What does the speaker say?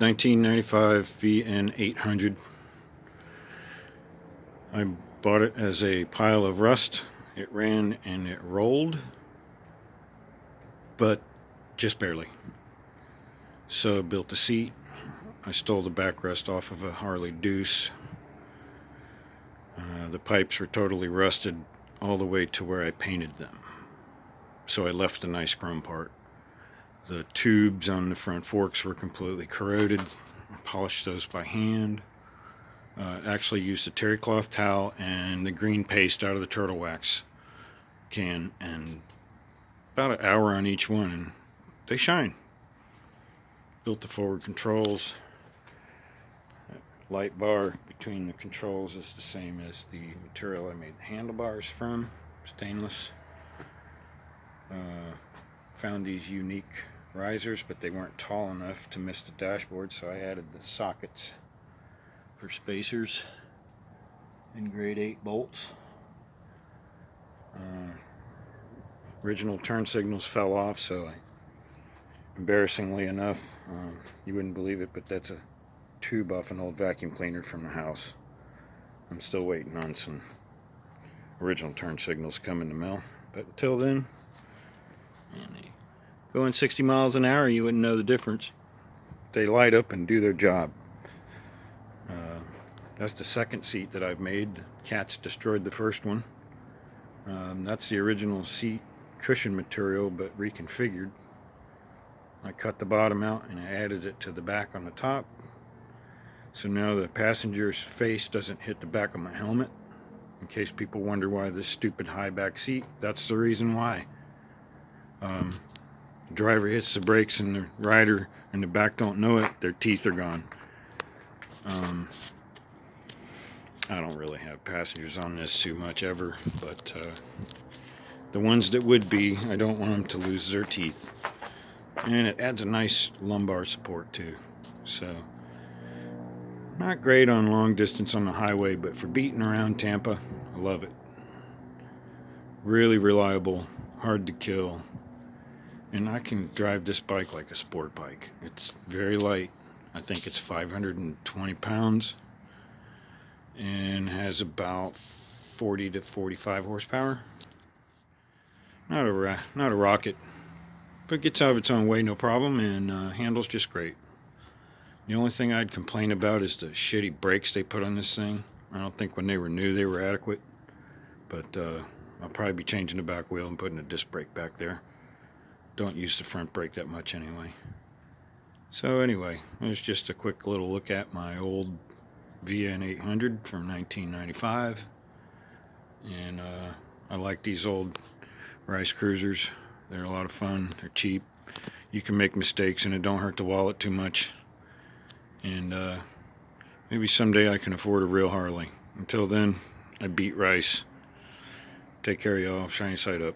1995 VN 800. I bought it as a pile of rust. It ran and it rolled, but just barely. So I built the seat. I stole the backrest off of a Harley Deuce. The pipes were totally rusted all the way to where I painted them. So I left the nice chrome part. The tubes on the front forks were completely corroded. I polished those by hand. Actually used a terry cloth towel and the green paste out of the turtle wax can, and about an hour on each one, and they shine. Built the forward controls. That light bar between the controls is the same as the material I made handlebars from, stainless. Found these unique risers, but they weren't tall enough to miss the dashboard, so I added the sockets for spacers and grade 8 bolts. Original turn signals fell off, so embarrassingly enough, you wouldn't believe it, but that's a tube off an old vacuum cleaner from the house. I'm still waiting on some original turn signals come in the mail, but until then, going 60 miles an hour, you wouldn't know the difference. They light up and do their job. That's the second seat that I've made. Cats destroyed the first one. That's the original seat cushion material, but reconfigured. I cut the bottom out and I added it to the back on the top. So now the passenger's face doesn't hit the back of my helmet. In case people wonder why this stupid high back seat, that's the reason why. The driver hits the brakes and the rider in the back don't know it, their teeth are gone. I don't really have passengers on this too much ever, but the ones that would be, I don't want them to lose their teeth. And it adds a nice lumbar support too. So, not great on long distance on the highway, but for beating around Tampa, I love it. Really reliable, hard to kill. And I can drive this bike like a sport bike. It's very light. I think it's 520 pounds. And has about 40 to 45 horsepower. Not a rocket, but gets out of its own way no problem, and handles just great. The only thing I'd complain about is the shitty brakes they put on this thing. I don't think when they were new they were adequate, but I'll probably be changing the back wheel and putting a disc brake back there. Don't use the front brake that much anyway. So anyway, there's just a quick little look at my old VN 800 from 1995, and I like these old Rice Cruisers. They're a lot of fun. They're cheap. You can make mistakes and it don't hurt the wallet too much, and maybe someday I can afford a real Harley. Until then, I beat Rice. Take care, y'all. Shiny side up.